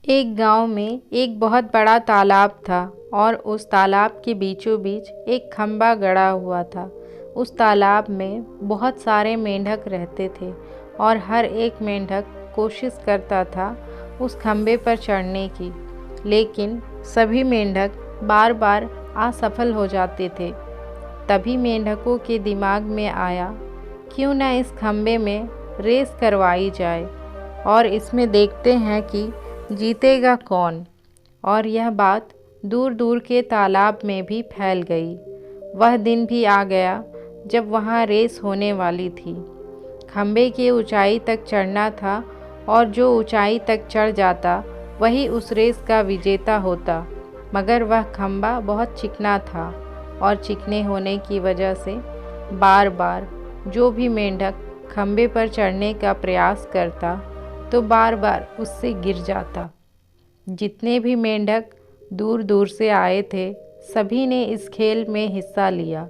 एक गांव में एक बहुत बड़ा तालाब था और उस तालाब के बीचों बीच एक खंबा गड़ा हुआ था। उस तालाब में बहुत सारे मेंढक रहते थे और हर एक मेंढक कोशिश करता था उस खंबे पर चढ़ने की, लेकिन सभी मेंढक बार बार असफल हो जाते थे। तभी मेंढकों के दिमाग में आया, क्यों न इस खंबे में रेस करवाई जाए और इसमें देखते हैं कि जीतेगा कौन। और यह बात दूर दूर के तालाब में भी फैल गई। वह दिन भी आ गया जब वहाँ रेस होने वाली थी। खंबे की ऊंचाई तक चढ़ना था और जो ऊंचाई तक चढ़ जाता वही उस रेस का विजेता होता। मगर वह खंबा बहुत चिकना था और चिकने होने की वजह से बार बार जो भी मेंढक खंबे पर चढ़ने का प्रयास करता तो बार बार उससे गिर जाता। जितने भी मेंढक दूर दूर से आए थे सभी ने इस खेल में हिस्सा लिया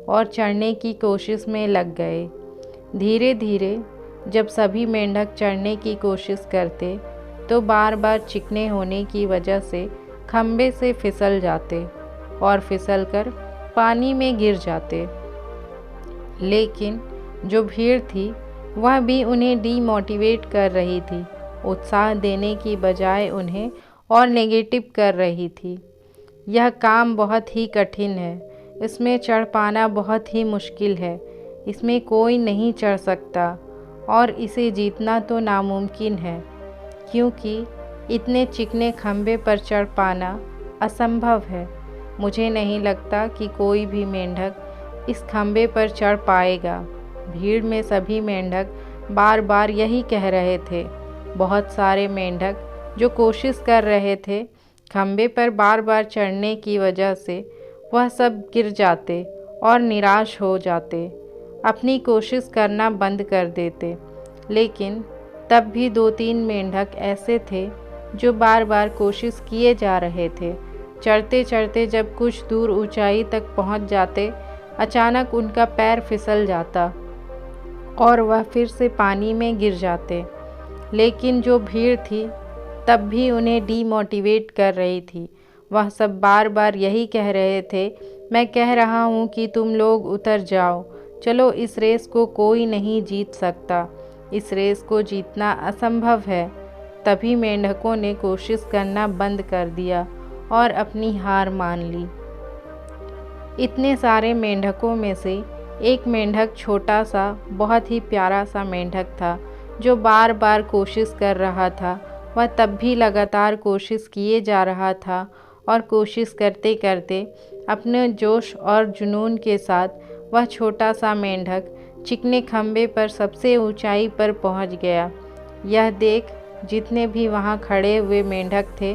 और चढ़ने की कोशिश में लग गए। धीरे धीरे जब सभी मेंढक चढ़ने की कोशिश करते तो बार बार चिकने होने की वजह से खंबे से फिसल जाते और फिसलकर पानी में गिर जाते। लेकिन जो भीड़ थी वह भी उन्हें डीमोटिवेट कर रही थी, उत्साह देने की बजाय उन्हें और नेगेटिव कर रही थी। यह काम बहुत ही कठिन है, इसमें चढ़ पाना बहुत ही मुश्किल है, इसमें कोई नहीं चढ़ सकता और इसे जीतना तो नामुमकिन है, क्योंकि इतने चिकने खंबे पर चढ़ पाना असंभव है। मुझे नहीं लगता कि कोई भी मेंढक इस खंबे पर चढ़ पाएगा। भीड़ में सभी मेंढक बार बार यही कह रहे थे। बहुत सारे मेंढक जो कोशिश कर रहे थे खंबे पर बार बार चढ़ने की वजह से वह सब गिर जाते और निराश हो जाते, अपनी कोशिश करना बंद कर देते। लेकिन तब भी 2-3 मेंढक ऐसे थे जो बार बार कोशिश किए जा रहे थे। चढ़ते चढ़ते जब कुछ दूर ऊंचाई तक पहुंच जाते, अचानक उनका पैर फिसल जाता और वह फिर से पानी में गिर जाते। लेकिन जो भीड़ थी तब भी उन्हें डीमोटिवेट कर रही थी। वह सब बार बार यही कह रहे थे, मैं कह रहा हूँ कि तुम लोग उतर जाओ, चलो इस रेस को कोई नहीं जीत सकता, इस रेस को जीतना असंभव है। तभी मेंढकों ने कोशिश करना बंद कर दिया और अपनी हार मान ली। इतने सारे मेंढकों में से एक मेंढक छोटा सा बहुत ही प्यारा सा मेंढक था जो बार बार कोशिश कर रहा था। वह तब भी लगातार कोशिश किए जा रहा था और कोशिश करते करते अपने जोश और जुनून के साथ वह छोटा सा मेंढक चिकने खंबे पर सबसे ऊंचाई पर पहुंच गया। यह देख जितने भी वहां खड़े हुए मेंढक थे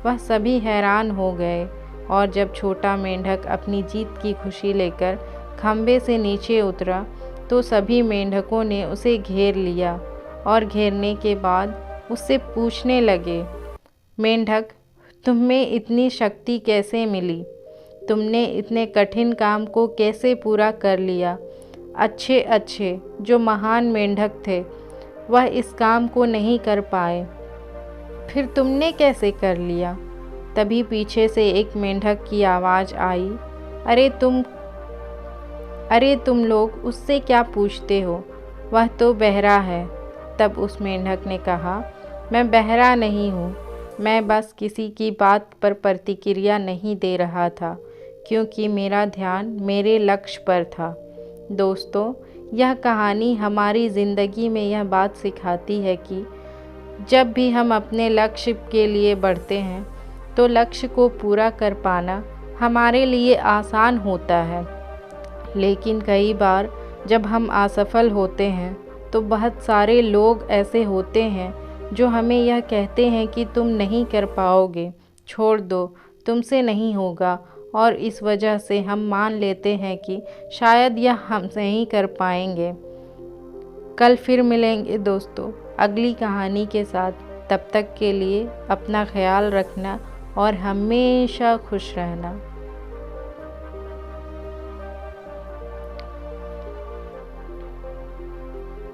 वह सभी हैरान हो गए और जब छोटा मेंढक अपनी जीत की खुशी लेकर खंबे से नीचे उतरा तो सभी मेंढकों ने उसे घेर लिया और घेरने के बाद उससे पूछने लगे, मेंढक, तुम्हें इतनी शक्ति कैसे मिली? तुमने इतने कठिन काम को कैसे पूरा कर लिया? अच्छे अच्छे जो महान मेंढक थे वह इस काम को नहीं कर पाए, फिर तुमने कैसे कर लिया? तभी पीछे से एक मेंढक की आवाज़ आई, अरे तुम लोग उससे क्या पूछते हो, वह तो बहरा है। तब उस मेंढक ने कहा, मैं बहरा नहीं हूँ, मैं बस किसी की बात पर प्रतिक्रिया नहीं दे रहा था, क्योंकि मेरा ध्यान मेरे लक्ष्य पर था। दोस्तों, यह कहानी हमारी ज़िंदगी में यह बात सिखाती है कि जब भी हम अपने लक्ष्य के लिए बढ़ते हैं तो लक्ष्य को पूरा कर पाना हमारे लिए आसान होता है। लेकिन कई बार जब हम असफल होते हैं तो बहुत सारे लोग ऐसे होते हैं जो हमें यह कहते हैं कि तुम नहीं कर पाओगे, छोड़ दो, तुमसे नहीं होगा, और इस वजह से हम मान लेते हैं कि शायद यह हम नहीं कर पाएंगे। कल फिर मिलेंगे दोस्तों अगली कहानी के साथ। तब तक के लिए अपना ख्याल रखना और हमेशा खुश रहना।